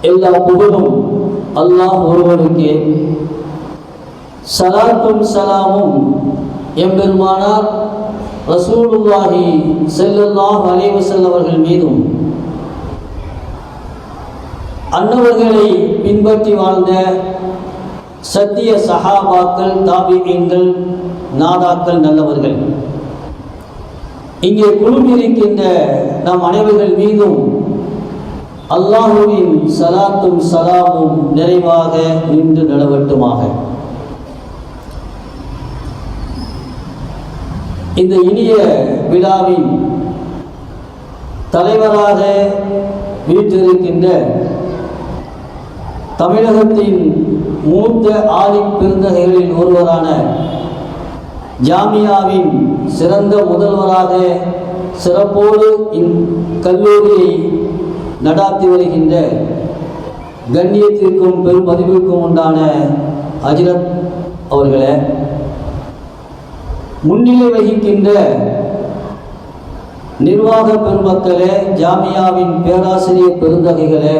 எல்லா புகழும் அல்லாஹ் ஒருவனுக்கே. ஸலாத்தும் ஸலாமும் எம்பெருமானார் ரசூலுல்லாஹி ஸல்லல்லாஹு அலைஹி வஸல்லம் அவர்கள் மீதும், அன்னவர்களை பின்பற்றி வாழ்ந்த சத்திய சஹாபாக்கள், தாபிஈன்கள், நாதாக்கள், நல்லவர்கள், இங்கே குழுமிருக்கின்ற நம் அனைவர்கள் மீதும் அல்லாஹுவின் ஸலாத்தும் ஸலாமும் நிறைவாக நின்று நிலவட்டுமாக. இந்த இனிய விழாவின் தலைவராக வீற்றிருக்கின்ற தமிழகத்தின் மூத்த ஆலிம் பெருந்தகைகளில் ஒருவரான ஜாமியாவின் சிறந்த முதல்வராக சிறப்போடு இக்கல்லூரியை நடாத்தி வருகின்ற கண்ணியத்திற்கும் பெருமதிப்பிற்கும் உண்டான ஹஜ்ரத் அவர்களே, முன்னிலை வகிக்கின்ற நிர்வாக பெருமக்களே, ஜாமியாவின் பேராசிரியர் பெருந்தகைகளே,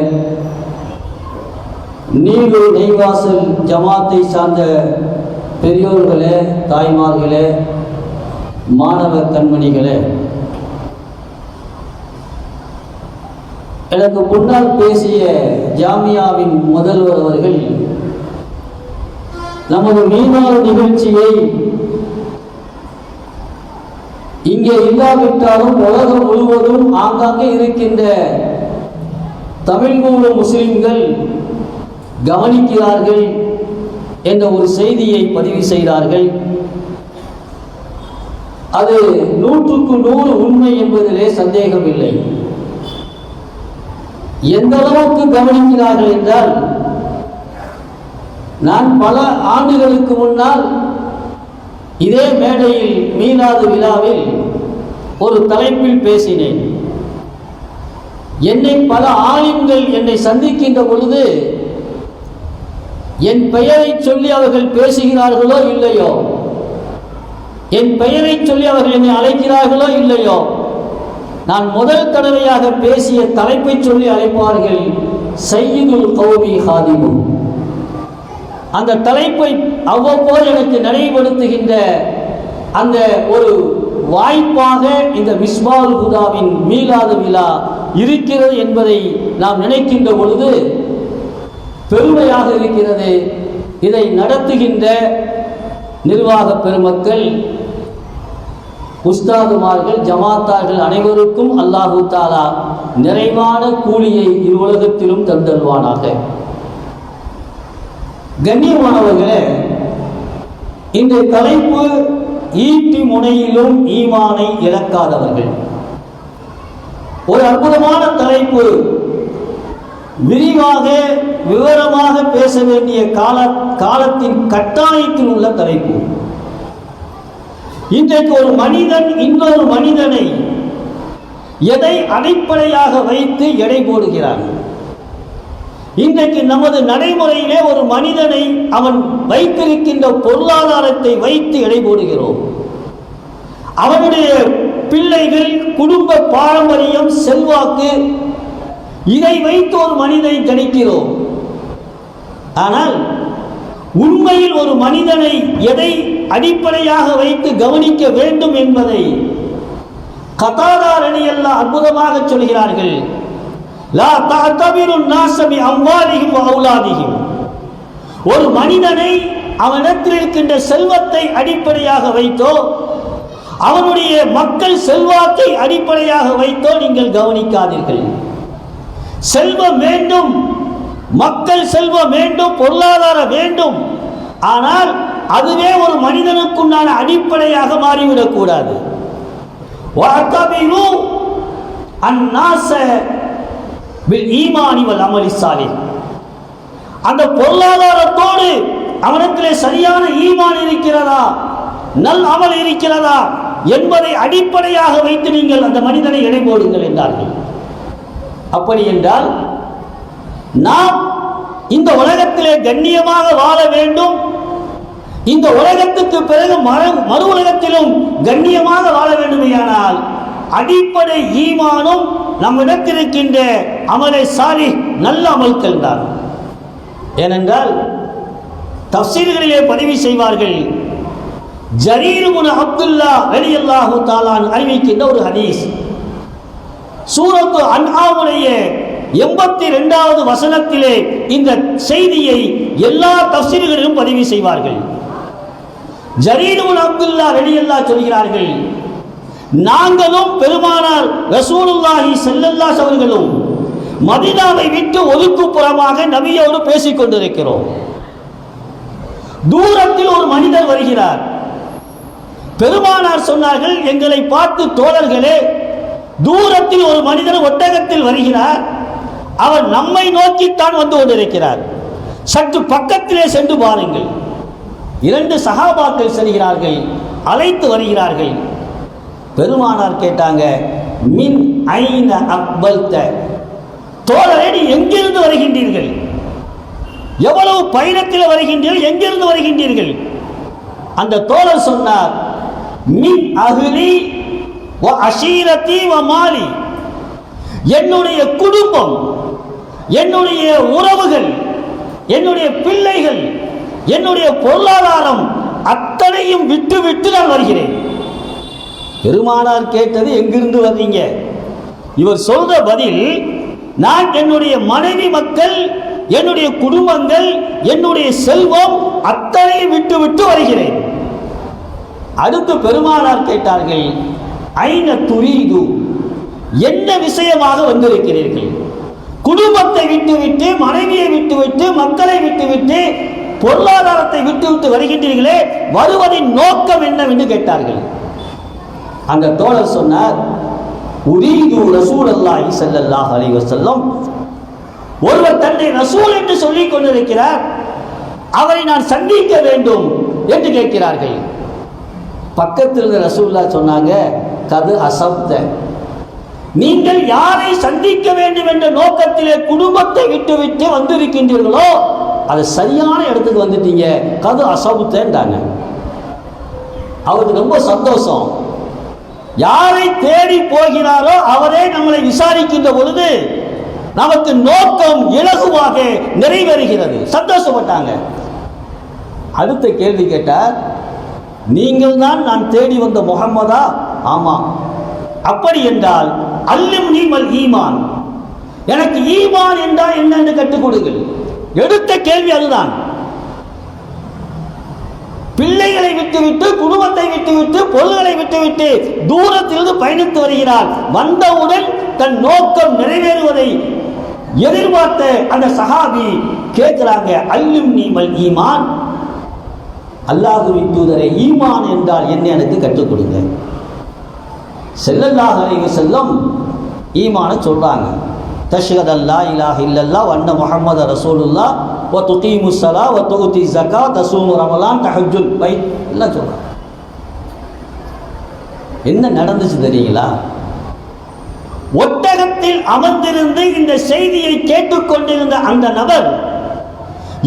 நீலூர் நெய்வாசல் ஜமாத்தை சார்ந்த பெரியோர்களே, தாய்மார்களே, மாணவ கண்மணிகளே, எனக்கு முன்னால் பேசிய ஜாமியாவின் முதல்வர் அவர்கள் நமது மீனாள் நிகழ்ச்சியை இங்கே இல்லாவிட்டாலும் உலகம் முழுவதும் ஆங்காங்கே இருக்கின்ற தமிழ் மூல முஸ்லிம்கள் கவனிக்கிறார்கள் என்ற ஒரு செய்தியை பதிவு செய்தார்கள். அது 100க்கு 100 உண்மை என்பதிலே சந்தேகமில்லை. எந்த அளவுக்கு கவனிக்கிறார்கள் என்றால், நான் பல ஆண்டுகளுக்கு முன்னால் இதே மேடையில் மீலாது விழாவில் ஒரு தலைப்பில் பேசினேன். என்னை பல ஆலிம்கள் என்னை சந்திக்கின்ற பொழுது என் பெயரை சொல்லி அவர்கள் பேசுகிறார்களோ இல்லையோ, என் பெயரை சொல்லி அவர்கள் என்னை அழைக்கிறார்களோ இல்லையோ, நான் முதல் தடவையாக பேசிய தலைப்பை சொல்லி அழைப்பார்கள், சையிதுல் கௌமி ஹாதிமுன். அந்த தலைப்பை அவ்வப்போது எனக்கு நினைவுபடுத்துகின்ற அந்த ஒரு வாய்ப்பாக இந்த மிஸ்பால் ஹுதாவின் மீலாது விழா இருக்கிறது என்பதை நாம் நினைக்கின்ற பொழுது பெருமையாக இருக்கிறது. இதை நடத்துகின்ற நிர்வாக பெருமக்கள், உஸ்தாதுமார்கள், ஜமாத்தார்கள் அனைவருக்கும் அல்லாஹு தாலா நிறைவான கூலியை இருவுலகத்திலும் தந்தல்வானாக. கண்ணியமானவர்களே, இந்த தலைப்பு ஈட்டி முனையிலும் ஈமானை இழக்காதவர்கள். ஒரு அற்புதமான தலைப்பு, விரிவாக விவரமாக பேச வேண்டிய காலத்தின் கட்டாயத்தில் உள்ள தலைப்பு. இன்றைக்கு ஒரு மனிதன் இன்னொரு மனிதனை எதை அடிப்படையாக வைத்து எடை போடுகிறான்? இன்றைக்கு நமது நடைமுறையிலே ஒரு மனிதனை அவன் வைத்திருக்கின்ற பொருளாதாரத்தை வைத்து எடை போடுகிறோம். அவனுடைய பிள்ளைகள், குடும்ப பாரம்பரியம், செல்வாக்கு, இதை வைத்து ஒரு மனிதனை கணிக்கிறோம். ஆனால் உண்மையில் ஒரு மனிதனை எதை அடிப்படையாக வைத்து கவனிக்க வேண்டும் என்பதை கதாதா ரலியல்லாஹு அற்புதமாக சொல்கிறார்கள். லா தஅதபிரு நாஸ பி அம்வாலிஹிம் வ அவுலாதிஹிம். ஒரு மனிதனை அவனிடத்தில் இருக்கின்ற செல்வத்தை அடிப்படையாக வைத்தோ, அவனுடைய மக்கள் செல்வாக்கை அடிப்படையாக வைத்தோ நீங்கள் கவனிக்காதீர்கள். செல்வம் வேண்டும், மக்கள் செல்வம் வேண்டும், பொருளாதாரம் வேண்டும், ஆனால் அதுவே ஒரு மனிதனுக்குண்டான அடிப்படையாக மாறிவிடக்கூடாது. வஅதபிரு அன்னாஸ பில் ஈமானி வல் அமலி ஸாலிஹ். அந்த பொருளாதாரத்தோடு அவனுக்கு சரியான ஈமான் இருக்கிறதா, நல் அமல் இருக்கிறதா என்பதை அடிப்படையாக வைத்து நீங்கள் அந்த மனிதனை எடை போடுங்கள் என்றார்கள். அப்படி என்றால் நாம் இந்த உலகத்திலே கண்ணியமாக வாழ வேண்டும், இந்த உலகத்துக்கு பிறகு மறு உலகத்திலும் கண்ணியமாக வாழ வேண்டுமேயானால் அடிப்படை ஈமானும் நம்மிடத்தில் இருக்கின்ற அமலை சாலி நல்ல அமல்கள் தான். ஏனென்றால் தஃசீர்களிலே பதிவு செய்வார்கள், ஜரீர் இப்னு அப்துல்லா ரலியல்லாஹு தஆலா அறிவிக்கின்ற ஒரு ஹதீஸ், சூரத்து அன்ஆமுடைய 82வது வசனத்திலே இந்த செய்தியை எல்லா தஃசீர்களிலும் பதிவு செய்வார்கள். ஜரீர் இப்னு அப்துல்லா ரலியல்லாஹு சொல்கிறார்கள், நாங்களும் பெருமானார் ரசூலுல்லாஹி ஸல்லல்லாஹு அலைஹி அவர்களும் மதீனாவை விட்டு ஒதுக்குப்புறமாக நபியோடு பேசிக் கொண்டிருக்கிறோம். தூரத்தில் ஒரு மனிதர் வருகிறார். பெருமானார் சொன்னார்கள், எங்களை பார்த்து தோழர்களே, தூரத்தில் ஒரு மனிதர் ஒட்டகத்தில் வருகிறார், அவர் நம்மை நோக்கித்தான் வந்து கொண்டிருக்கிறார், சற்று பக்கத்திலே சென்று பாருங்கள். 2 சஹாபாக்கள் செல்கிறார்கள், அழைத்து வருகிறார்கள். பெருமானார் கேட்டாங்க, மின் ஐன அக்பல்த, தோழரே நீ எங்கிருந்து வருகின்றீர்கள், எவ்வளவு பயணத்தில் வருகின்றீர்கள், எங்கிருந்து வருகின்றீர்கள்? அந்த தோழர் சொன்னார், மின் அஹ்லி வ அஷீரதி வ மாலி, என்னுடைய குடும்பம், என்னுடைய உறவுகள், என்னுடைய பிள்ளைகள், என்னுடைய பொருளாதாரம் அத்தனையும் விட்டு விட்டு நான் வருகிறேன். பெருமானார் கேட்டது, எங்கிருந்து வந்தீங்க? இவர் சொல்ற பதில், நான் என்னுடைய மனைவி மக்கள், என்னுடைய குடும்பங்கள், என்னுடைய செல்வம் அத்தனையும் விட்டு விட்டு வருகிறேன். அடுத்து பெருமானார் கேட்டார்கள், ஐன துரீது, என்ன விஷயமாக வந்திருக்கிறீர்கள்? குடும்பத்தை விட்டுவிட்டு, மனைவியை விட்டுவிட்டு, மக்களை விட்டுவிட்டு, பொருளாதாரத்தை விட்டுவிட்டு வருகின்றீர்களே, வருவதின் நோக்கம் என்னவென்று கேட்டார்கள். அந்த தோழர் சொன்னார், உரீது ரசூலுல்லாஹி ஸல்லல்லாஹு அலைஹி வஸல்லம், ஒருவர் தன்னை ரசூல் என்று சொல்லிக் கொண்டிருக்கிறார், அவரை நான் சந்திக்க வேண்டும் என்று கேட்கிறார்கள். பக்கத்தில் இருந்த ரசூலுல்லாஹ் சொன்னாங்க, கது அசப்த, நீங்கள் யாரை சந்திக்க வேண்டும் என்ற நோக்கத்திலே குடும்பத்தை விட்டுவிட்டு வந்திருக்கின்றீர்களோ அது சரியான இடத்துக்கு வந்துட்டீங்க, கது அசப்தன்றாங்க. அவருக்கு ரொம்ப சந்தோஷம். யாரை தேடி போகிறாரோ அவரே நம்மளை விசாரிக்கின்ற பொழுது நமக்கு நோக்கம் இலகுவாக நிறைவேறுகிறது. சந்தோஷப்பட்டாங்க. அடுத்த கேள்வி கேட்டார், நீங்கள் தான் நான் தேடி வந்த முஹம்மதா? ஆமாம். அப்படி என்றால் அல்லிம்னி மல் ஈமான், எனக்கு ஈமான் என்றால் என்ன என்று கற்றுக் கொடுங்கள். எடுத்த கேள்வி அதுதான். பிள்ளைகளை விட்டுவிட்டு, குடும்பத்தை விட்டுவிட்டு, பொருள்களை விட்டுவிட்டு தூரத்திலிருந்து பயணித்து வருகிறார். வந்தவுடன் தன் நோக்கம் நிறைவேறுவதை எதிர்பார்த்த அந்த சஹாபி கேட்கிறாங்க, அல்லிம்னி மல் ஈமான், அல்லாஹ்வின் தூதரே ஈமான் என்றால் என்ன எனக்கு கற்றுக் கொடுங்க. ஸல்லல்லாஹு அலைஹி வஸல்லம் ஈமானை சொல்றாங்க. தஷ்ஹது அல்லா இலாஹ இல்லல்லாஹ் வ அன்ன முஹம்மத ரசூலுல்லாஹ் வ துகீமுஸ் ஸலா வ துஉதி ஸகாத் தஸூமு ரமலான் தஹஜ்ஜுல் பைத் எல்லாம் சொல்றாங்க. என்ன நடந்துச்சு தெரியுங்களா? ஒட்டகத்தில் அமர்ந்திருந்து இந்த செய்தியை கேட்டுக்கொண்டிருந்த அந்த நபர்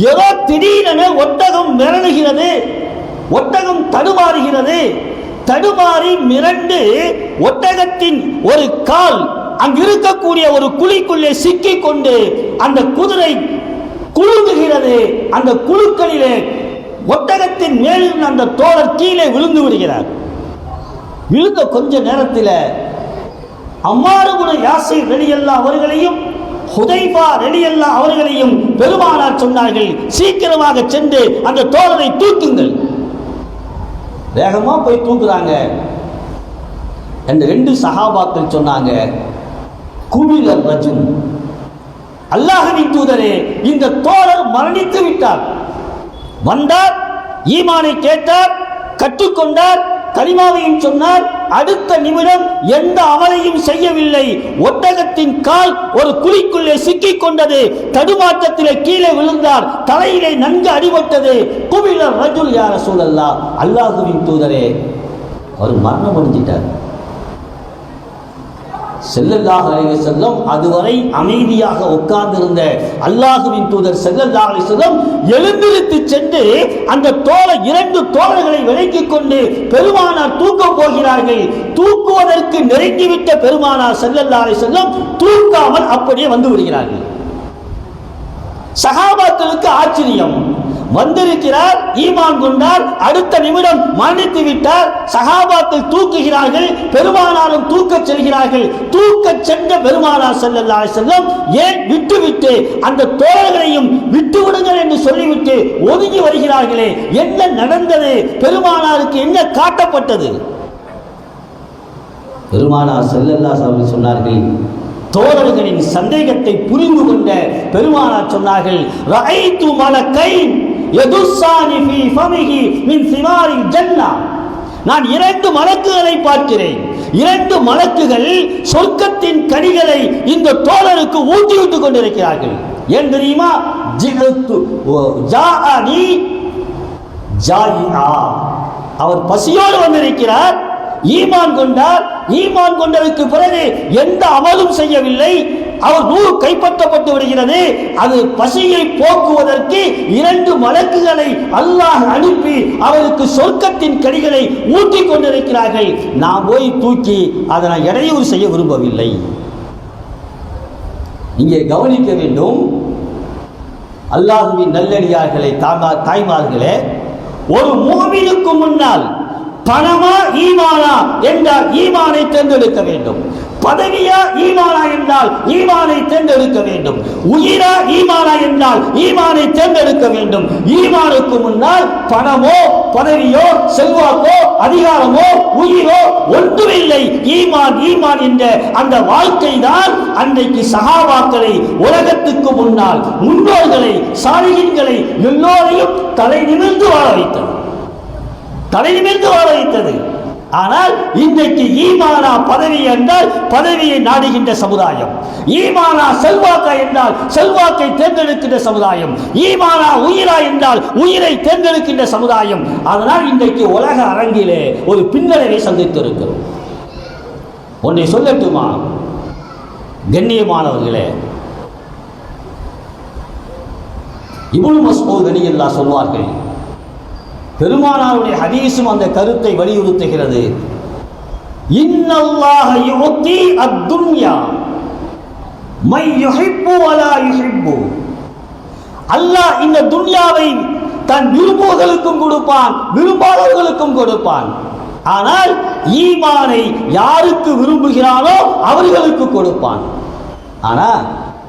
ஏதோ திடீரென ஒட்டகம் மிரளுகிறது, ஒட்டகம் தடுமாறுகிறது. தடுமாறி மிரண்டு ஒட்டகத்தின் ஒரு கால் அங்கு இருக்கக்கூடிய ஒரு குழிக்குள்ளே சிக்கிக் கொண்டு அந்த குதிரை குலுங்குகிறது. அந்த குழுக்களிலே ஒட்டகத்தின் மேலிருந்து அந்த தோழர் கீழே விழுந்து விடுகிறார். விழுந்த கொஞ்ச நேரத்தில் அம்மார் இப்னு யாசிர் ரலியல்லாஹு அவர்களையும் ஹுதைஃபா ரலியல்லாஹு அவர்களையும் பெருமானார் சொன்னார்கள், சீக்கிரமாக சென்று அந்த தோழரை தூக்குங்கள். வேகமா போய் தூக்குறாங்க. அந்த 2 சஹாபாக்கள் சொன்னாங்க, குபிலர் ரஜுல், அல்லாஹ்வின் தூதரே இந்த தோழர் மரணித்து விட்டார். வந்தார், ஈமானை கேட்டார், கற்றுக்கொண்டார், கலிமாவையும் சொன்னார். அடுத்த நிமிடம் எந்த அமலையும் செய்யவில்லை. ஒட்டகத்தின் கால் ஒரு குழிக்குள்ளே சிக்கிக் கொண்டது. தடுமாற்றத்திலே கீழே விழுந்தார். தலையிலே நன்கு அடிபட்டது. குபிலர் ரஜுல் யா ரசூலல்லாஹ், அல்லாஹ்வின் தூதரே அவர் மரணம் அடைஞ்சிட்டார். ஸல்லல்லாஹு அலைஹி வஸல்லம் அதுவரை அமைதியாக உட்கார்ந்திருந்த அல்லாஹ்வின் தூதர் ஸல்லல்லாஹு அலைஹி வஸல்லம் எழுந்திருத்து சென்று அந்த இரண்டு தோழர்களை விலக்கிக் கொண்டு பெருமானார் தூக்க போகிறார்கள். தூக்குவதற்கு நெருங்கிவிட்ட பெருமானார் ஸல்லல்லாஹு அலைஹி வஸல்லம் தூக்காமல் அப்படியே வந்து விடுகிறார்கள். சஹாபாக்களுக்கு ஆச்சரியம். வந்திருக்கிறார், ஈமான் கொண்டார், அடுத்த நிமிடம் மரணித்து விட்டார். சஹாபாக்கள் தூக்குகிறார்கள், பெருமானாரும் தூக்கச் செல்கிறார்கள். தூக்கச் சென்ற பெருமானார் ஸல்லல்லாஹு அலைஹி வஸல்லம் ஏன் விட்டுவிட்டு அந்த தோழர்களையும் விட்டு விடுங்கள் என்று சொல்லிவிட்டு ஒதுங்கி வருகிறார்களே, என்ன நடந்தது? பெருமானாருக்கு என்ன காட்டப்பட்டது? பெருமானார் ஸல்லல்லாஹு அலைஹி வஸல்லம் சொன்னார்கள், தோழர்களின் சந்தேகத்தை புரிந்து கொண்ட பெருமானார் சொன்னார்கள், ரஐது மலக்கைன் யதுஸ்ஸானி ஃபீ ஃபமிஹி மின் சிமாரில் ஜன்னah. நான் இரண்டு மலக்குகளை பார்க்கிறேன். இரண்டு மலக்குகள் சொர்க்கத்தின் கனிகளை இந்த தோழருக்கு ஊட்டிவிட்டுக் கொண்டிருக்கிறார்கள். ஏன் தெரியுமா? ஜாஅனி ஜாயிஆ. அவர் பசியோடு வந்திருக்கிறார், ஈமான் கொண்டார். ஈமான் கொண்டதற்கு பிறகு எந்த அமலும் செய்யவில்லை. அவர் நூறு கைப்பற்றப்பட்டு விடுகிறது. அது பசியை போக்குவதற்கு இரண்டு மலக்குகளை அல்லாஹ் அனுப்பி அவருக்கு சொர்க்கத்தின் கனிகளை ஊட்டி கொண்டிருக்கிறார்கள். நான் போய் தூக்கி அதை நான் இடையூறு செய்ய விரும்பவில்லை. இங்கே கவனிக்க வேண்டும், அல்லாஹ்வின் நல்லடியார்களே, தாய்மார்களே, ஒரு மூமினுக்கு முன்னால் பணமா ஈமானா என்றால் ஈமானை தேர்ந்தெடுக்க வேண்டும். பதவியா ஈமானா என்றால் ஈமானை தேர்ந்தெடுக்க வேண்டும். உயிரா ஈமானா என்றால் ஈமானை தேர்ந்தெடுக்க வேண்டும். ஈமானுக்கு முன்னால் பணமோ பதவியோ செல்வாக்கோ அதிகாரமோ உயிரோ ஒன்றுமில்லை. ஈமான் ஈமான் என்ற அந்த வாழ்க்கை தான் அன்றைக்கு சஹாபாக்களை, உலகத்துக்கு முன்னால் முன்னோர்களை, சாலிஹீன்களை எல்லோரையும் தலை நிமிர்ந்து வாழ வைத்தது. தலை நிமிர்ந்து வாழ வைத்தது. ஆனால் இன்றைக்கு ஈமானா பதவி என்றால் பதவியை நாடுகின்ற சமுதாயம், ஈமானா செல்வாக்கா என்றால் செல்வாக்கை தேர்ந்தெடுக்கின்ற சமுதாயம், ஈமானா உயிரா என்றால் உயிரை தேர்ந்தெடுக்கின்ற சமுதாயம். அதனால் இன்றைக்கு உலக அரங்கிலே ஒரு பின்னடைவை சந்தித்திருக்கிறோம். ஒன்றை சொல்லட்டுமா கண்ணியமானவர்களே, இப்னு மஸ்ஊத் ரலியல்லாஹு சொல்வார்கள், பெருமானாருடைய ஹதீஸும் அந்த கருத்தை வலியுறுத்துகிறது. இன்னல்லாஹ யுத்தி அத்-துன்யா மை யுஹிப்பு வலா யுஹிப்பு. அல்லாஹ் இந்த துன்யாவை தன் விரும்புவர்களுக்கும் கொடுப்பான், விரும்பாதவர்களுக்கும் கொடுப்பான். ஆனால் ஈமானை யாருக்கு விரும்புகிறானோ அவர்களுக்கு கொடுப்பான். ஆனா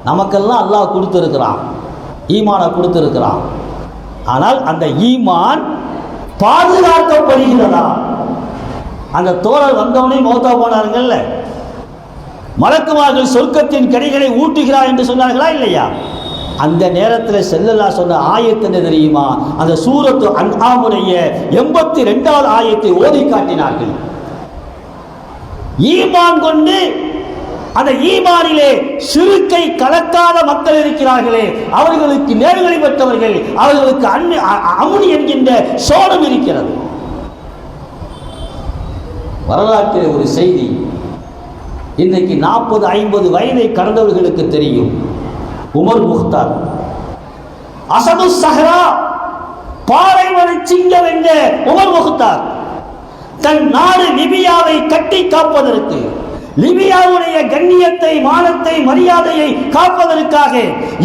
நமக்கெல்லாம் அல்லாஹ் கொடுத்திருக்கிறான், ஈமானை கொடுத்திருக்கிறான். ஆனால் அந்த ஈமான் பாதுகாக்கப்படுகிறதா? அந்த தோழர் வந்தவனே மௌத்தா போனார்கள்ல, மலக்குமார்கள் சொர்க்கத்தின் கனிகளை ஊட்டுகிறார் என்று சொன்னார்களா இல்லையா? அந்த நேரத்தில் ஸல்லல்லாஹு சொன்ன ஆயத்து என்ன தெரியுமா? அந்த சூரத்து அன்ஆமுடைய 82வது ஆயத்தை ஓதி காட்டினார்கள். ஈமான் கொண்டு அந்த ஈமானிலே சிறுக்கை கலக்காத மக்கள் இருக்கிறார்களே, அவர்களுக்கு நேர்வழி பெற்றவர்கள், அவர்களுக்கு அமுனி என்கின்ற சோனம் இருக்கிறது. வரலாற்றில் ஒரு செய்தி இன்றைக்கு 40-50 வயதை கடந்தவர்களுக்கு தெரியும். உமர் முக்தார், அசது சஹரா, பாலைவன சிங்கம் என்ற உமர் முக்தார் தன் நாடு லிபியாவை கட்டி காப்பதற்கு, லிபியாவுடைய கண்ணியத்தை, மானத்தை, மரியாதையை காப்பதற்காக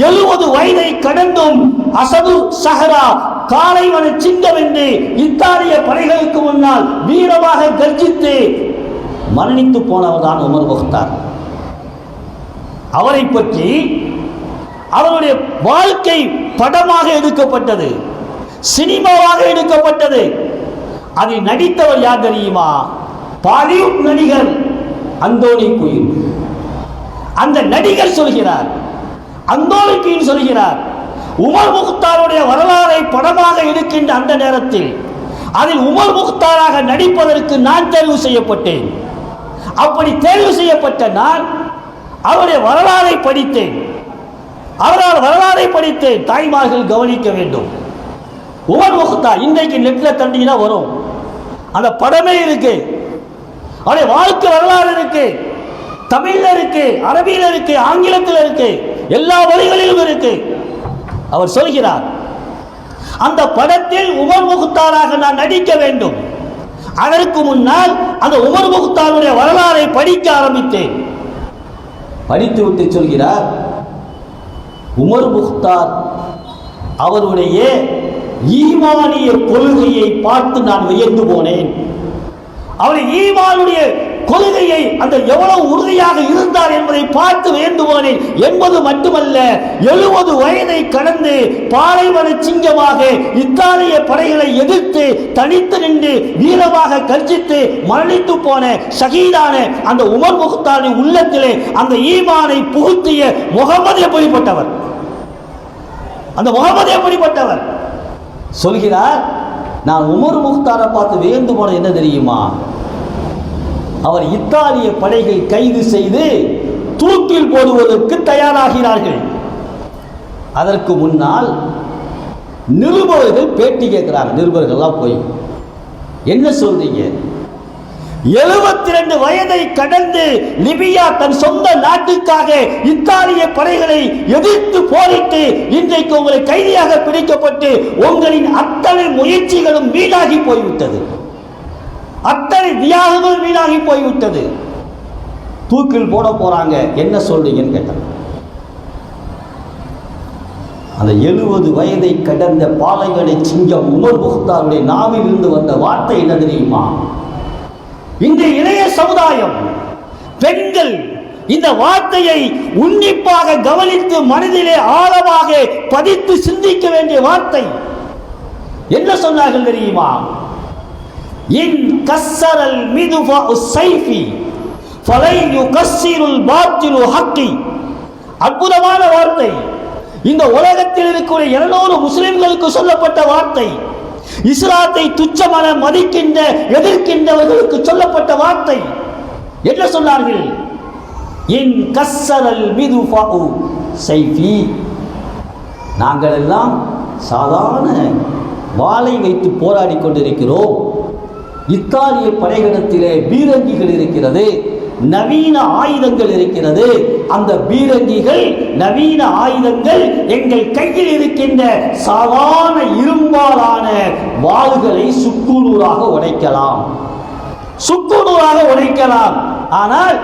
70 வயதை கடந்தும் அசது சஹரா, காலைவன சிங்கம் என்று இத்தாலிய படைகளுக்கு முன்னால் வீரமாக கர்ஜித்து மரணித்து போனவர் தான் உமர் முக்தார். அவரை பற்றி அவருடைய வாழ்க்கை படமாக எடுக்கப்பட்டது, சினிமாவாக எடுக்கப்பட்டது. அதில் நடித்தவர் யார் தெரியுமா? பாலிவுட் நடிகர் அந்தோனி குயின். அந்த நடிகர் சொல்கிறார், அந்தோனி குயின் சொல்கிறார், உமர் முக்தாருடைய வரலாறை படமாக எடுக்கின்ற அந்த நேரத்தில் அதில் உமர் முக்தாராக நடிப்பதற்கு நான் தேர்வு செய்யப்பட்டேன். அப்படி தேர்வு செய்யப்பட்ட நான் அவருடைய வரலாறை படித்தேன். அவரால் வரலாறை படித்தேன். தாய்மார்கள் கவனிக்க வேண்டும். உமர் முக்தார் இன்றைக்கு நெட்ல தண்டினா வரும், அந்த படமே இருக்கு, அவருடைய வாழ்க்கை வரலாறு இருக்கு. தமிழ்ல இருக்கு, அரபியில இருக்கு, ஆங்கிலத்தில் இருக்கு, எல்லா மொழிகளிலும் இருக்கு. அவர் சொல்கிறார், அந்த படத்தில் உமர் முக்தாராக நான் நடிக்க வேண்டும். அதற்கு முன்னால் அந்த உமர் முக்தாருடைய வரலாறை படிக்க ஆரம்பித்தேன். படித்துவிட்டு சொல்கிறார், உமர் முக்தார் அவருடைய ஈமானிய கொள்கையை பார்த்து நான் வியந்து போனேன். அவருடைய ஈமானுடைய கொள்கையை அந்த எவ்வளவு உறுதியாக இருந்தார் என்பதை பார்த்து வியந்து போனேன் என்பது மட்டுமல்ல, 70 வயதை கடந்து பாலைவன சிங்கமாக இத்தாலிய படைகளை எதிர்த்து தனித்து நின்று வீரமாக கர்ஜித்து மரணித்து போன ஷஹீதான அந்த உமர் முக்தாரின் உள்ளத்திலே அந்த ஈமானை புகுத்திய முகமது எப்படிப்பட்டவர், அந்த முகமது எப்படிப்பட்டவர் சொல்கிறார். நான் உமர் முக்தாரை பார்த்து வியந்து போன என்ன தெரியுமா, அவர் இத்தாலிய படைகள் கைது செய்து தூக்கில் போடுவதற்கு தயாராகிறார்கள். அதற்கு முன்னால் நிருபர்கள் பேட்டி கேட்கிறாங்க. நிருபர்கள்லாம் போய் என்ன சொல்றீங்க, 72 வயதை கடந்து லிபியா தன் சொந்த நாட்டுக்காக இத்தாலிய படைகளை எதிர்த்து போரிட்டு இன்றைக்கு உங்களை கைதியாக பிடிக்கப்பட்டு உங்களின் அத்தனை முயற்சிகளும் வீணாகி போய்விட்டது, அத்தனை தியாகங்களும் வீணாகி போய்விட்டது, தூக்கில் போட போறாங்க, என்ன சொல்றீங்கன்னு கேட்டாங்க. அந்த 70 வயதை கடந்த பாலைவன சிங்கம் உமர் முக்தாருடைய நாவில் இருந்து வந்த வார்த்தை என்ன தெரியுமா, இந்த இளைய சமுதாயம் பெண்கள் இந்த வார்த்தையை உன்னிப்பாக கவனித்து மனதிலே ஆழமாக பதித்து சிந்திக்க வேண்டிய வார்த்தை. என்ன சொன்னார்கள் தெரியுமா, இன் கஸ்ஸரல் மிதுஃபா உஸ்ஸைஃபி ஃபலை யுகஸ்ஸிருல் பாத்திலு ஹக்கி. அற்புதமான வார்த்தை. இந்த உலகத்தில் இருக்கிற 200 முஸ்லிம்களுக்கு சொல்லப்பட்ட வார்த்தை, இஸ்லாத்தை துச்சமான மதிக்கின்ற எதிர்க்கின்றவர்களுக்கு சொல்லப்பட்ட வார்த்தை. என்ன சொன்னார்கள், இன் கஸ்ஸரல் மிதுஃபா உஸ்ஸைஃபி. நாங்கள் எல்லாம் சாதாரண வாளை வைத்து போராடி கொண்டிருக்கிறோம், இத்தாலிய படைகளத்திலே பீரங்கிகள் இருக்கிறது, நவீன ஆயுதங்கள் இருக்கிறது, அந்த பீரங்கிகள் நவீன ஆயுதங்கள் எங்கள் கையில் இருக்கின்ற சாதாரண இரும்பாலான வாள்களை சுக்குநூறாக உடைக்கலாம், சுக்குநூறாக உடைக்கலாம். ஆனால்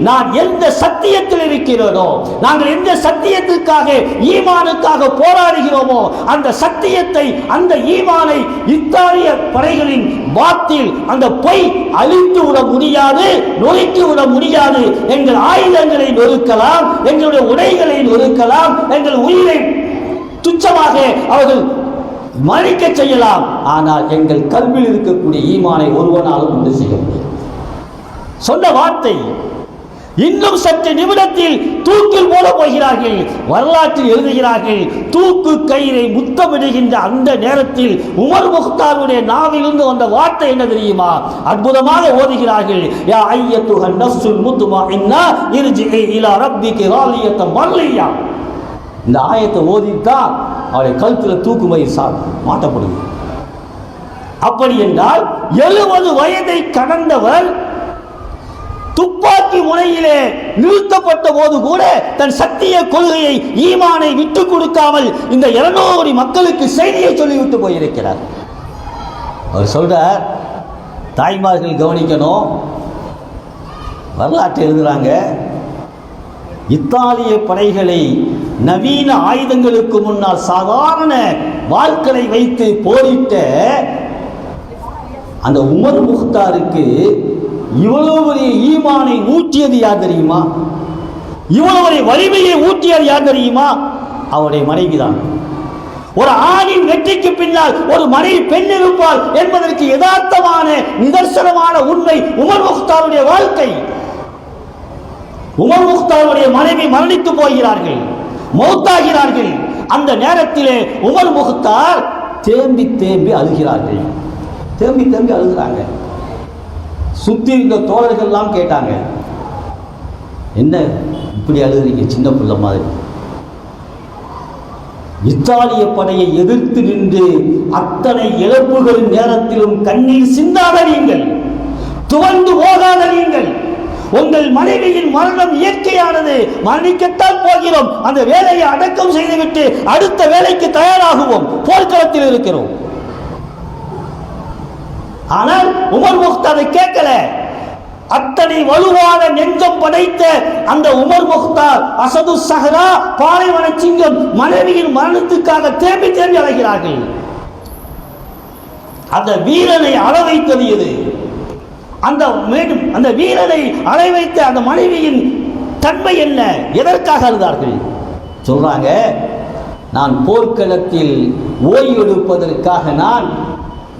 நான் எந்த சத்தியத்தில் இருக்கிறோனோ, நாங்கள் எந்த சத்தியத்திற்காக ஈமானுக்காக போராடுகிறோமோ அந்த சத்தியத்தை, அந்த ஈமானை இத்தாலிய படைகளின் பாத்தில் அந்த பொய் அழித்து விட முடியாது, நொறுக்கி விட முடியாது. எங்கள் ஆயுதங்களை நொறுக்கலாம், எங்களுடைய உடைகளை நொறுக்கலாம், எங்கள் உயிரை துச்சமாக அவர்கள் மறிக்க செய்யலாம், ஆனால் எங்கள் கல்வியில் இருக்கக்கூடிய ஈமானை ஒருவனாலும் ஒன்று செய்ய முடியும். சொன்ன வார்த்தை. இன்னும் சற்று நிமிடத்தில் தூக்கில் போட போகிறார்கள். வரலாற்றில் எழுதுகிறார்கள், தூக்கு கயிறை முத்தமிடுகின்ற அந்த நேரத்தில் உமர் முக்தாருடைய நாவிலிருந்து வந்த வார்த்தை என்ன தெரியுமா, அற்புதமாக ஓதுகிறார்கள், யா ஐயத்துஹன் நஃப்ஸுல் முத்மஇன்னா இர்ஜிஇ இலா ரப்பிகி ராலியத்தன் மர்லியா. இந்த ஆயத்தை ஓதித்தான் அவருடைய கழுத்துல தூக்கு மயிர் மாட்டப்படுது. அப்படி என்றால் 70 வயதை கடந்தவர் துப்பாக்கி முனையிலே நிறுத்தப்பட்ட போது கூட தன் சத்திய கொள்கையை, ஈமானை விட்டுக் கொடுக்காமல் இந்த 200 கோடி மக்களுக்கு செய்தியை சொல்லிவிட்டு போயிருக்கிறார். அவர் சொல்றார், தாய்மார்கள் கவனிக்கணும், வரலாற்று எழுதுறாங்க, இத்தாலிய படைகளை நவீன ஆயுதங்களுக்கு முன்னால் சாதாரண வாள்களை வைத்து போரிட்ட அந்த உமர் முக்தாருக்கு இவ்வளவு பெரிய ஈமானை ஊட்டியது யார் தெரியுமா, இவ்வளவு வலிமையை ஊட்டியது யார் தெரியுமா, அவருடைய மனைவிதான். ஒரு ஆணின் வெற்றிக்கு பின்னால் ஒரு மனைவி பெண் இருப்பாள் என்பதற்கு யதார்த்தமான நிதர்சனமான உண்மை உமர் முக்தாருடைய வாழ்க்கை. உமர் முக்தாருடைய மனைவி மரணித்து போகிறார்கள், மௌத்தாகிறார்கள். அந்த நேரத்திலே உமர் முக்தார் தேம்பி தேம்பி அழுகிறார்கள், தேம்பி தேம்பி அழுகிறாங்க. சுத்தி இருந்த தோழர்கள் எல்லாம் கேட்டாங்க, என்ன இப்படி அழுகிறீங்க சின்ன பிள்ளை மாதிரி? இத்தாலிய படையை எதிர்த்து நின்று அத்தனை இழப்புகளின் நேரத்திலும் கண்ணீர் சிந்தாத நீங்கள், துவண்டு போகாத நீங்கள் உங்கள் மனைவியின் மரணம் இயற்கையானது, மரணிக்கத்தான் போகிறோம், அந்த வேலையை அடக்கம் செய்துவிட்டு அடுத்த வேலைக்கு தயாராகுவோம், போர்க்களத்தில் இருக்கிறோம். ஆனால் உமர் முக்தார் அதை கேட்கல. அத்தனை வலுவான நெஞ்சம் படைத்த அந்த உமர் முக்தார், அசது சஹரா, பாலைவன சிங்கம், மனைவியின் மரணத்துக்காக தேம்பி தேம்பி அழைகிறார்கள். அந்த வீரனை அள வைத்தது எது? அந்த வீரனை அழை வைத்த அந்த மனைவியின் தன்மை என்ன? எதற்காக அழுதார்கள்? சொல்றாங்க, நான் போர்க்களத்தில் ஓய்வெடுப்பதற்காக நான்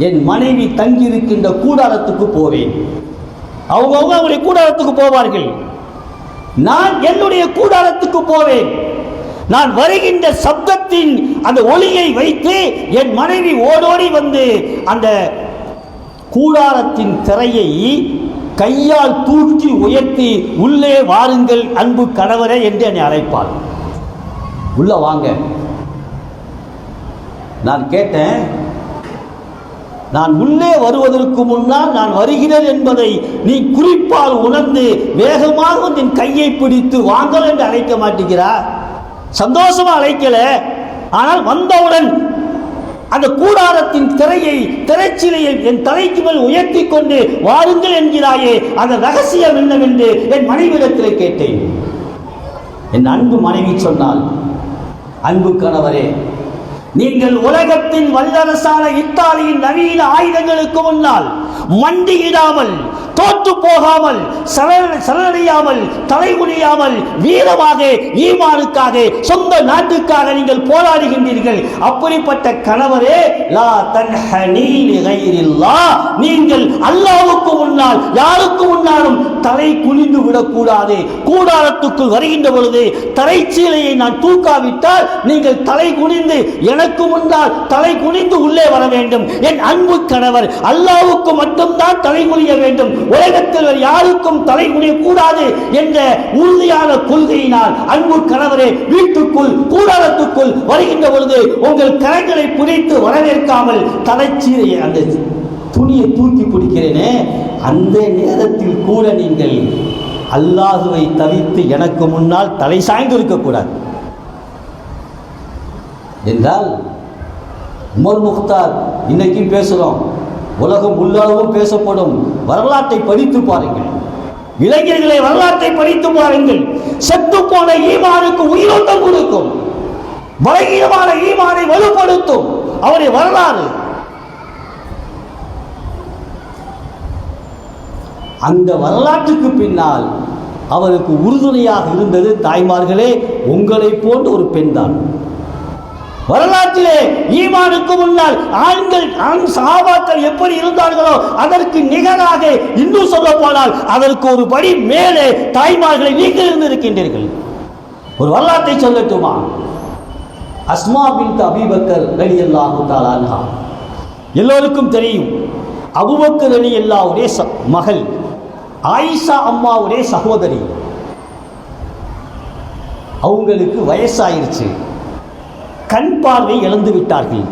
என் மனைவி தங்கியிருக்கின்ற கூடாரத்துக்கு போவேன். அவங்கவுங்க அவருடைய கூடாரத்துக்கு போவார்கள், நான் என்னுடைய கூடாரத்துக்கு போவேன். நான் வருகின்ற சப்தத்தின் அந்த ஒளியை வைத்து என் மனைவி ஓடோடி வந்து அந்த கூடாரத்தின் திரையை கையால் தூக்கி உயர்த்தி உள்ளே வாருங்கள் அன்பு கணவரே என்று என்னை அழைப்பார். உள்ள வாங்க. நான் கேட்டேன், நான் உள்ளே வருவதற்கு முன்னால் நான் வருகிறேன் என்பதை நீ குறிப்பால் உணர்ந்து வேகமாக வந்து என் கையை பிடித்து வாங்கல் என்று அழைக்க மாட்டேங்கிறா? சந்தோஷமா அழைக்கல, ஆனால் வந்தவுடன் அந்த கூடாரத்தின் திரைச்சிலையை என் தலைக்கு மேல் உயர்த்தி கொண்டு வாருங்கள் என்கிறாயே, அந்த ரகசியம் என்னவென்று என் மனைவியிடத்தில் கேட்டேன். என் அன்பு மனைவி சொன்னால், அன்பு கணவரே, நீங்கள் உலகத்தின் வல்லரசான இத்தாலியின் நவீன ஆயுதங்களுக்கு முன்னால் மண்டியிடாமல், தோற்று போகாமல், சரணடையாமல், தலைகுனியாமல் வீரமாக ஈமானுக்காக சொந்த நாட்டுக்காக நீங்கள் போராடுகின்றீர்கள். அப்படிப்பட்ட கணவரே, லா தன்ஹனீ லிகைரில்லாஹ், நீங்கள் அல்லாஹ்வுக்கு முன்னால் யாருக்கு முன்னாலும் தலை குனிந்து விடக்கூடாது. கூடாரத்துக்குள் வருகின்ற பொழுது தரைச்சீலையை நான் தூக்காவிட்டால் நீங்கள் தலை குனிந்து எனக்கு முன்னால் தலை குனிந்து உள்ளே வர வேண்டும். என் அன்பு கணவர் அல்லாஹ்வுக்கு மட்டும்தான் தலை குனிய வேண்டும், உலகத்தில் யாருக்கும் தலை குனியக்கூடாது என்ற உறுதியான கொள்கையினால் அன்பு கணவரே, வீட்டுக்குள் கூடாரத்துக்குள் வருகின்ற பொழுது உங்கள் கரங்களை பிடித்து வரவேற்காமல் தலைச்சீரையை அந்த துணியை தூக்கி பிடிக்கிறேனே, அந்த நேரத்தில் கூட நீங்கள் அல்லாஹுவை தவிர்த்து எனக்கு முன்னால் தலை சாய்ந்து இருக்கக்கூடாது என்றால், உமர் முக்தார் இன்னைக்கும் பேசுகிறோம், உலகம் உள்ளளவும் பேசப்படும். வரலாற்றை படித்து பாருங்கள், இளைஞர்களை வரலாற்றை படித்து பாருங்கள். செத்து போன ஈமானுக்கு உயிரோட்டம் கொடுக்கும், பலகீனமான ஈமானை வலுப்படுத்தும் அவருடைய வரலாறு. அந்த வரலாற்றுக்கு பின்னால் அவருக்கு உறுதுணையாக இருந்தது தாய்மார்களே, உங்களை போன்ற ஒரு பெண் தான். வரலாற்றிலே ஈமானுக்கு முன்னால் ஆண் சஹாபாக்கள் எப்படி இருந்தார்களோ அதற்கு நிகராக, இன்னும் சொல்ல போனால் அதற்கு ஒரு படி மேலே தாய்மார்களை நீங்கள் இருந்திருக்கின்றீர்கள். ஒரு வரலாற்றை சொல்லட்டுமா? அஸ்மா பின்த் அபீ பக்கர் ரலியல்லாஹு தஆலா அன்ஹா, எல்லோருக்கும் தெரியும், அபூபக்கர் ரலியல்லாஹுடைய மகள், ஆயிஷா அம்மாவுடைய சகோதரி. அவங்களுக்கு வயசாயிருச்சு, கண் பார்வை இழந்து விட்டார்கள்,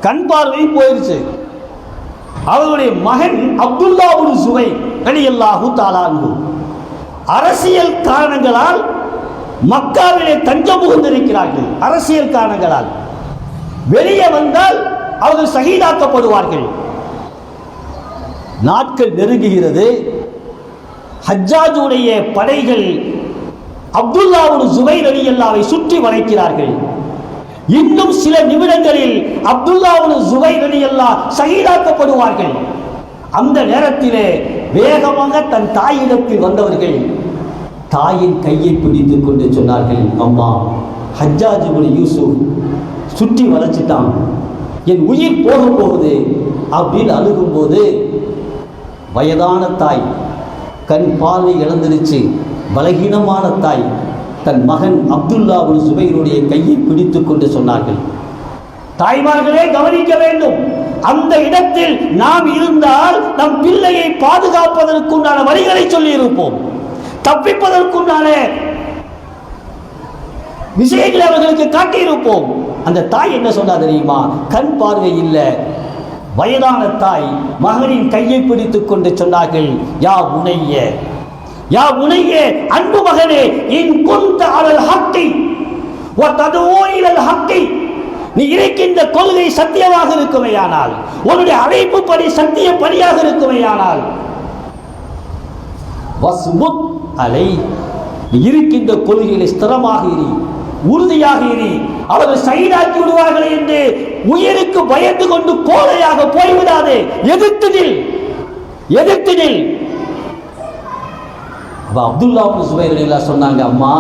கண் பார்வை போயிருச்சு. அவருடைய மகன் அப்துல்லா இப்னு ஸுபைர் ரலியல்லாஹு தஆலா அன்ஹு அரசியல் காரணங்களால் மக்காவிலே தஞ்சம் புகுந்திருக்கிறார்கள். அரசியல் காரணங்களால் வெளியே வந்தால் அவர்கள் ஷஹீதாக்கப்படுவார்கள். நாட்கள் நெருங்குகிறது. ஹஜ்ஜாஜுடைய படைகள் அப்துல்லா இப்னு ஸுபைர் ரலியல்லாஹுவை சுற்றி வளைக்கிறார்கள். இன்னும் சில நிமிடங்களில் அப்துல்லா இப்னு ஸுபைர் ரலியல்லாஹு ஷஹீதாக்கப்படுவார்கள். அந்த நேரத்திலே வேகமாக தன் தாயிடத்தில் வந்தவர்கள் தாயின் கையை பிடித்துக் கொண்டு சொன்னார்கள், அம்மா, ஹஜ்ஜாஜ் இப்னு யூசுப் சுற்றி வளைச்சிட்டான், என் உயிர் போக போகுது அப்படின்னு அழுகும்போது, வயதான தாய், கண் பார்வை இழந்துருச்சு, பலகீனமான தாய் தன் மகன் அப்துல்லா இப்னு ஸுபைருடைய கையை பிடித்துக் கொண்டு சொன்னார்கள், தாய்மார்களே கவனிக்க வேண்டும், அந்த இடத்தில் நாம் இருந்தால் நம் பிள்ளையை பாதுகாப்பதற்குண்டான வழிகளை சொல்லி இருப்போம், தப்பிப்பதற்குண்டான விஷயங்களை அவர்களுக்கு காட்டியிருப்போம். அந்த தாய் என்ன சொன்னா தெரியுமா? கண் பார்வை இல்லை, வயதான தாய் மகனின் கையை பிடித்துக் கொண்டு சொன்னார்கள், யா உனைய, யா உனைய, அன்பு மகனே, இன் குந்த அலல் ஹக்கி வ ததுஊ இலல் ஹக்கி, நீ இருக்கின்ற கொள்கை சத்தியமாக இருக்குமையானால், உன்னுடைய அழைப்பு படி சத்திய பணியாக இருக்குமையானால், வஸ்புத் அலை, நீ இருக்கின்ற கொள்கைகளை ஸ்திரமாக இரு, உறுதியாக இரு. அவர்கள் சைடாக்கி விடுவார்கள் என்று உயிருக்கு பயந்து கொண்டு கோழையாக போய்விடாதே, எதிர்த்து நில், எதிர்த்து நில். அப்துல்லா இப்னு சுபைர் ரலியல்லாஹு சொன்னாங்க, அம்மா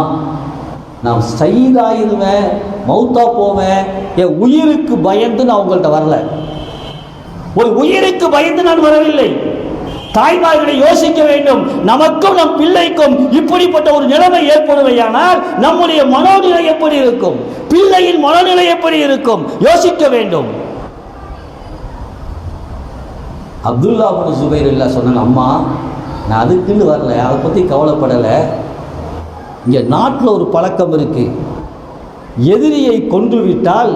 நான் சைதாயிருவேன், மௌத்தா போவேன், என் உயிருக்கு பயந்து நான் உங்கள்கிட்ட வரல. ஒரு உயிருக்கு பயந்து நான் வரவில்லை. தாய்மார்களை யோசிக்க வேண்டும். நமக்கும் நம் பிள்ளைக்கும் இப்படிப்பட்ட ஒரு நிலைமை ஏற்படுவையானால் நம்முடைய மனோநிலை எப்படி இருக்கும், பிள்ளையின் மனோநிலை எப்படி இருக்கும், யோசிக்க வேண்டும். அப்துல்லா இப்னு சுபைர் ரலியல்லாஹு சொன்னாங்க, அம்மா நான் அதுக்குன்னு வரல, அதை பற்றி கவலைப்படலை. இங்கே நாட்டில் ஒரு பழக்கம் இருக்கு, எதிரியை கொன்றுவிட்டால்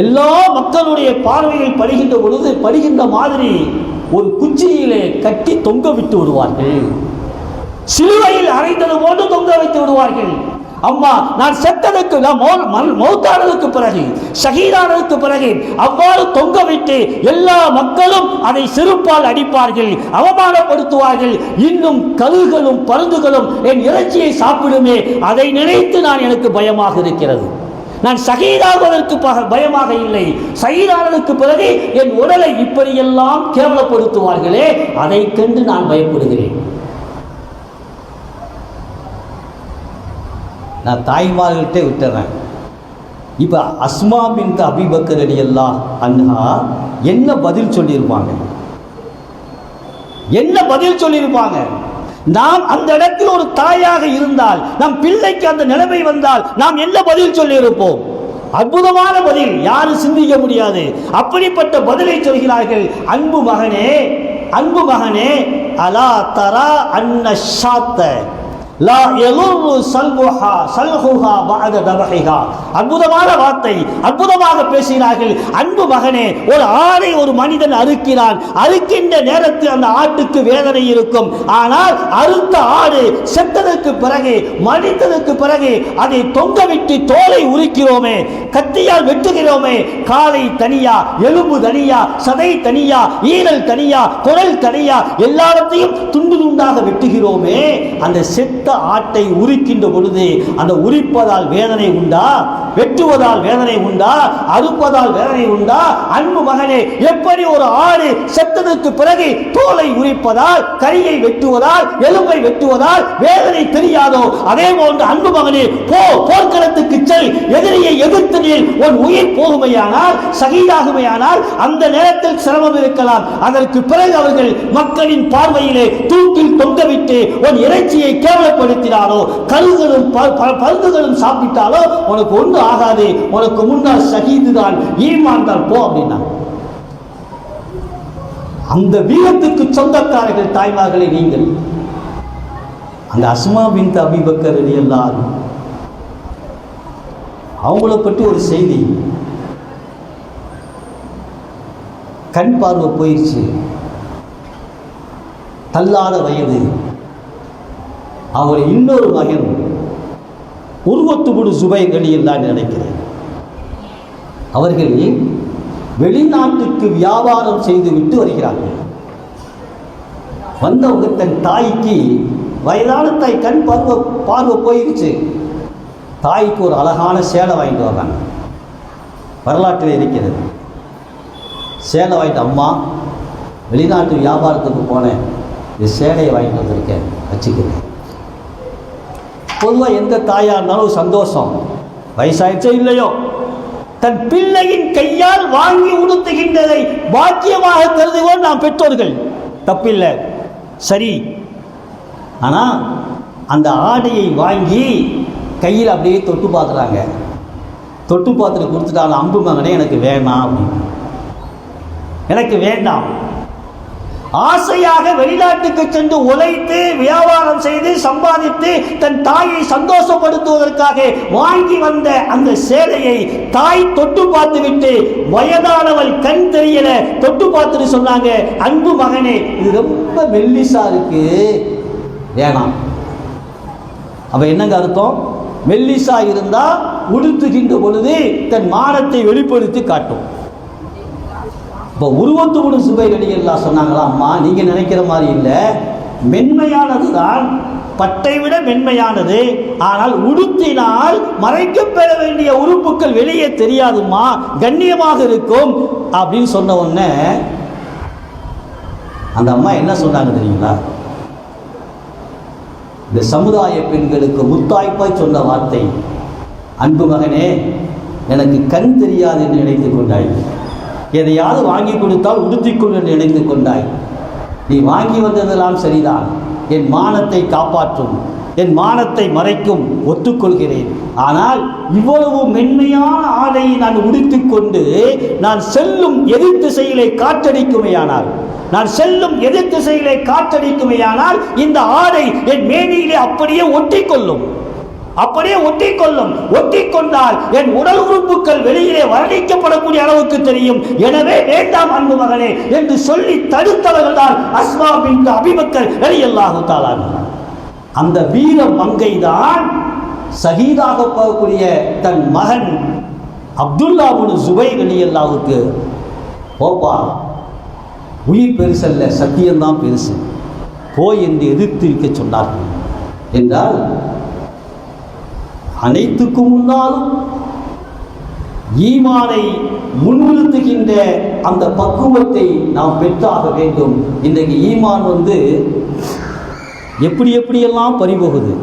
எல்லா மக்களுடைய பார்வையில் படுகின்ற பொழுது படுகின்ற மாதிரி ஒரு குச்சியிலே கட்டி தொங்க விட்டு விடுவார்கள், சிலுவையில் அறைந்தது போன்று தொங்க வைத்து விடுவார்கள். அம்மா நான் செத்ததுக்கு, மௌத்தானதுக்கு பிறகு, ஷஹீதானதுக்கு பிறகு அவ்வாறு தொங்க விட்டு எல்லா மக்களும் அதை செருப்பால் அடிப்பார்கள், அவமானப்படுத்துவார்கள். இன்னும் கழுகுகளும் பருந்துகளும் என் இறைச்சியை சாப்பிடுமே, அதை நினைத்து எனக்கு பயமாக இருக்கிறது. நான் ஷஹீதாகுவதற்கு பயமாக இல்லை, ஷஹீதானதுக்கு பிறகு என் உடலை இப்படியெல்லாம் கேவலப்படுத்துவார்களே, அதை கண்டு நான் பயப்படுகிறேன். நான் தாய்மார்கள்ட்டே விட்டுறேன். இப்போ அஸ்மா பின்த் அபீ பக்கர் ரலியல்லாஹு அன்ஹா என்ன பதில் சொல்லியிருப்பாங்க, என்ன பதில் சொல்லியிருப்பாங்க? நாம் அந்த இடத்தில் ஒரு தாயாக இருந்தால், நம் பிள்ளைக்கு அந்த நிலைமை வந்தால் நாம் என்ன பதில் சொல்லியிருப்போம்? அற்புதமான பதில், யாரும் சிந்திக்க முடியாது. அப்படிப்பட்ட பதிலை சொல்கிறார்கள். அன்பு மகனே, அன்பு மகனே, அலா தரா அன்ன ஷாத்த லா யலுரு சல்ஹுஹா சல்ஹுஹா பஅத தபஹிஹா. அற்புதமான வார்த்தை, அற்புதமாக பேசினார்கள். அன்பு மகனே, ஒரு ஆடை ஒரு மனிதன் அறுக்கிறான், அறுக்கின்ற நேரத்தில் அந்த ஆட்டுக்கு வேதனை இருக்கும். ஆனால் அறுத்த ஆடு செத்ததற்கு பிறகு, மடித்ததற்கு பிறகு அதை தொங்கவிட்டு தோலை உரிக்கிறோமே, கத்தியால் வெட்டுகிறோமே, காலை தனியா, எலும்பு தனியா, சதை தனியா, ஈரல் தனியா, குடல் தனியா, எல்லாவற்றையும் துண்டு துண்டாக வெட்டுகிறோமே, அந்த செத்த ஆட்டை உரிக்கின்ற பொழுது அந்த உரிப்பதால் வேதனை உண்டா, வெட்டுவதால் வேதனை உண்டா, அறுப்பதால் வேதனை உண்டா? அன்பு மகனே, எப்படி ஒரு ஆடு செத்ததற்கு பிறகு தோலை உரிப்பதால், கரியை வெட்டுவதால், எலும்பை வெட்டுவதால் வேதனை தெரியாதோ, அதே போன்று அன்பு மகனே, போர்க்களத்துக்கு செல், எதிரியை எதிர்த்து நில். உன் உயிர் போகுமையானால், ஷஹீதாகுமையானால் அந்த நேரத்தில் சிரமம் இருக்கலாம். அதற்கு பிறகு அவர்கள் மக்களின் பார்வையிலே தூக்கில் தொங்கவிட்டு உன் இறைச்சியை கேவலப்படுத்தினாலோ, கல்களும் பருந்துகளும் சாப்பிட்டாலோ உனக்கு ஒன்று ஆகாது, உனக்கு முன்னால் ஷஹீது தான், ஈமான் தான், போ அப்படின்னா. அந்த வீரத்துக்கு சொந்தக்காரர்கள் தாய்மார்களை நீங்கள். அந்த அஸ்மா பின்த் அபீ பக்கர் ரலியல்லாஹு அன்ஹா அவங்கள பற்றி ஒரு செய்தி, கண் பார்வை போயிடுச்சு, தள்ளாத வயது. அவருடைய இன்னொரு மகன் உர்வத்துபுடு சுபைர் ரலியல்லாஹு நினைக்கிறேன், அவர்கள் வெளிநாட்டுக்கு வியாபாரம் செய்து விட்டு வருகிறார்கள். வந்தவங்க தன் தாய்க்கு, வயதான தாய், கண் பார்வை போயிடுச்சு, தாய்க்கு ஒரு அழகான சேலை வாங்கிட்டு வர்றாங்க. வரலாற்றில் இருக்கிறது. சேலை வாங்கிட்டு, அம்மா வெளிநாட்டு வியாபாரத்துக்கு போனேன், இந்த சேலையை வாங்கிட்டு வந்திருக்கேன், வச்சுக்கிறேன். பொதுவாக எந்த தாயாக இருந்தாலும் சந்தோஷம், வயசாயிடுச்சோ இல்லையோ, தன் பிள்ளையின் கையால் வாங்கி உடுத்துகின்றதை பாக்கியமாக கருதுவோம் நாம் பெற்றோர்கள், தப்பில்லை, சரி. ஆனால் அந்த ஆடையை வாங்கி கையில் அப்படியே தொட்டு பார்க்குறாங்க. தொட்டு பார்த்துட்டு கொடுத்துட்டாலும், அன்பு மகனே எனக்கு வேணாம் அப்படின்னு, எனக்கு வேண்டாம். ஆசையாக வெளிநாட்டுக்கு சென்று உழைத்து வியாபாரம் செய்து சம்பாதித்து தன் தாயை சந்தோஷப்படுத்துவதற்காக வாங்கி வந்த அந்த சேலையை தாய் தொட்டு பார்த்துவிட்டு வயதானவள் கண் தெரியல தொட்டு பார்த்துட்டு சொன்னாங்க, அன்பு மகனே இது ரொம்ப மெல்லிசா இருக்கு, வேணாம். அப்ப என்னங்க அர்த்தம்? மெல்லிசா இருந்தா உடுத்துகின்ற பொழுது தன் மானத்தை வெளிப்படுத்தி காட்டும். இப்போ உருவத்துடன் சுபை வெளியெல்லாம் சொன்னாங்களா, அம்மா நீங்க நினைக்கிற மாதிரி இல்லை, மென்மையானது தான், பட்டை விட மென்மையானது. ஆனால் உடுத்தினால் மறைக்கப்பெற வேண்டிய உறுப்புகள் வெளியே தெரியாதுமா, கண்ணியமாக இருக்கும் அப்படின்னு சொன்ன உடனே அந்த அம்மா என்ன சொன்னாங்க தெரியுங்களா? இந்த சமுதாய பெண்களுக்கு முத்தாய்ப்பாய் சொன்ன வார்த்தை, அன்பு மகனே எனக்கு கண் தெரியாது என்று நினைத்துக் கொண்டாய், எதையாவது வாங்கி கொடுத்தால் உடுத்திக்கொள் என்று நினைத்துக் கொண்டாய். நீ வாங்கி வந்ததெல்லாம் சரிதான், என் மானத்தை காப்பாற்றும், என் மானத்தை மறைக்கும், ஒத்துக்கொள்கிறேன். ஆனால் இவ்வளவு மென்மையான ஆடையை நான் உடுத்திக்கொண்டு நான் செல்லும் எதிர் திசையிலே காற்றடிக்குமையானால், நான் செல்லும் எதிர் திசையிலே காற்றடிக்குமையானால் இந்த ஆடை என் மேனியிலே அப்படியே ஒட்டிக்கொள்ளும், அப்படியே ஒட்டிக்கொள்ளும். ஒட்டிக்கொண்டால் என் உடல் உறுப்புகள் வெளியிலே வர்ணிக்கப்படக்கூடிய அளவுக்கு தெரியும். எனவே வேண்டாம் அன்பு மகனே என்று சொல்லி தடுத்தவர்கள் தான் அஸ்மா பின்த் அபீபக்கர் ரலியல்லாஹு தஆலா. அந்த வீர மங்கை தான் ஷஹீதாக போகக்கூடிய தன் மகன் அப்துல்லா இப்னு ஜுபைர் ரலியல்லாஹுக்கு, போப்பா உயிர் பெருசல்ல, சத்தியம்தான் பெருசு, போய் என்று எதிர்த்து இருக்க சொன்னார்கள். என்றால் அனைத்துக்கும் முன்னாலும் ஈமானை முன்னிறுத்துகின்ற அந்த பக்குவத்தை நாம் பெற்றாக வேண்டும். இன்றைக்கு ஈமான் எப்படியெல்லாம் பறிபோகுது.